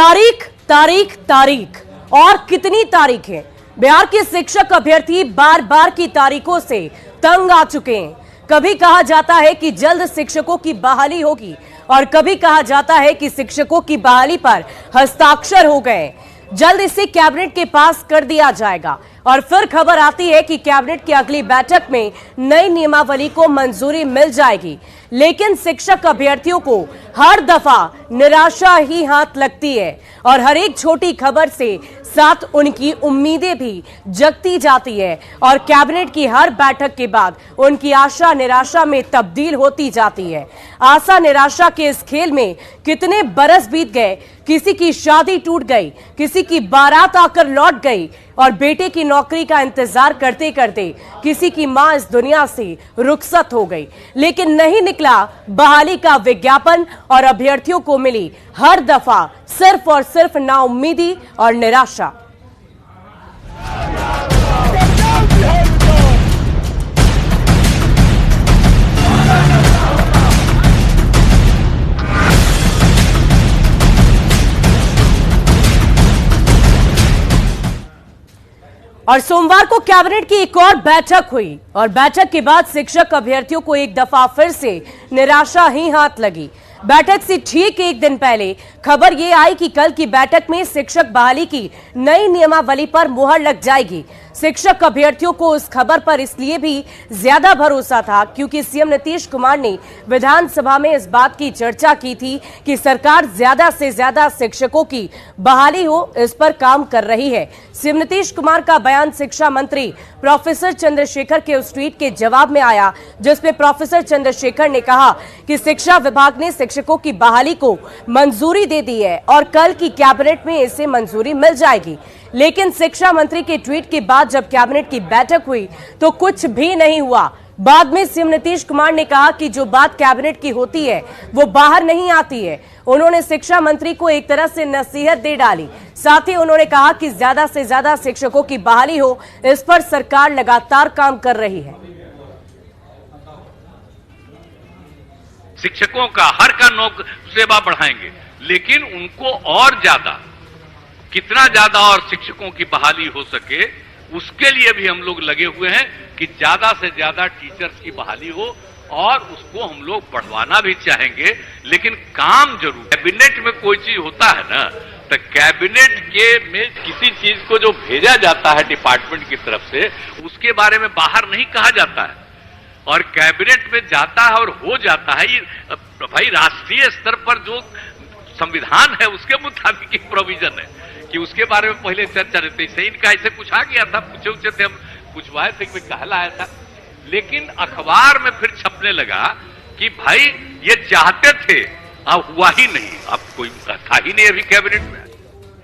तारीख तारीख तारीख और कितनी तारीखें। बिहार के शिक्षक अभ्यर्थी बार बार की तारीखों से तंग आ चुके हैं। कभी कहा जाता है कि जल्द शिक्षकों की बहाली होगी और कभी कहा जाता है कि शिक्षकों की बहाली पर हस्ताक्षर हो गए, जल्द इसे कैबिनेट के पास कर दिया जाएगा। और फिर खबर आती है कि कैबिनेट की अगली बैठक में नई नियमावली को मंजूरी मिल जाएगी। लेकिन शिक्षक अभ्यर्थियों को हर दफा निराशा ही हाथ लगती है और हर एक छोटी खबर से साथ उनकी उम्मीदें भी जगती जाती है और कैबिनेट की हर बैठक के बाद उनकी आशा निराशा में तब्दील होती जाती है। आशा निराशा के इस खेल में कितने बरस बीत गए, किसी की शादी टूट गई, किसी की बारात आकर लौट गई और बेटे की नौकरी का इंतजार करते करते किसी की मां इस दुनिया से रुखसत हो गई। लेकिन नहीं निकला बहाली का विज्ञापन और अभ्यर्थियों को मिली हर दफा सिर्फ और सिर्फ नाउम्मीदी और निराशा। और सोमवार को कैबिनेट की एक और बैठक हुई और बैठक के बाद शिक्षक अभ्यर्थियों को एक दफा फिर से निराशा ही हाथ लगी। बैठक से ठीक एक दिन पहले खबर यह आई कि कल की बैठक में शिक्षक बहाली की नई नियमावली पर मुहर लग जाएगी। शिक्षक अभ्यर्थियों को उस खबर पर इसलिए भी ज्यादा भरोसा था क्योंकि सीएम नीतीश कुमार ने विधानसभा में इस बात की चर्चा की थी कि सरकार ज्यादा से ज्यादा शिक्षकों की बहाली हो, इस पर काम कर रही है। सीएम नीतीश कुमार का बयान शिक्षा मंत्री प्रोफेसर चंद्रशेखर के उस ट्वीट के जवाब में आया जिसमें प्रोफेसर चंद्रशेखर ने कहा कि शिक्षा विभाग ने शिक्षकों की बहाली को मंजूरी दे दी है और कल की कैबिनेट में इसे मंजूरी मिल जाएगी। लेकिन शिक्षा मंत्री के ट्वीट के बाद जब कैबिनेट की बैठक हुई तो कुछ भी नहीं हुआ। बाद में सीएम नीतीश कुमार ने कहा कि जो बात कैबिनेट की होती है वो बाहर नहीं आती है। उन्होंने शिक्षा मंत्री को एक तरह से नसीहत दे डाली। साथ ही उन्होंने कहा कि ज्यादा से ज्यादा शिक्षकों की बहाली हो, इस पर सरकार लगातार काम कर रही है। शिक्षकों का हर का नौक सेवा बढ़ाएंगे, लेकिन उनको और ज्यादा, कितना ज्यादा और शिक्षकों की बहाली हो सके उसके लिए भी हम लोग लगे हुए हैं कि ज्यादा से ज्यादा टीचर्स की बहाली हो और उसको हम लोग बढ़वाना भी चाहेंगे। लेकिन काम जरूर, कैबिनेट में कोई चीज होता है ना, तो कैबिनेट के में किसी चीज को जो भेजा जाता है डिपार्टमेंट की तरफ से उसके बारे में बाहर नहीं कहा जाता है और कैबिनेट में जाता है और हो जाता है। ये भाई राष्ट्रीय स्तर पर जो संविधान है उसके मुताबिक एक प्रोविजन है कि उसके बारे में पहले चर्चा रहती है। इनका ऐसे पूछा गया था, पूछे थे, हम पूछवाए थे कि कहलाया था, लेकिन अखबार में फिर छपने लगा कि भाई ये चाहते थे, अब हुआ ही नहीं, अब कोई था ही नहीं अभी कैबिनेट में।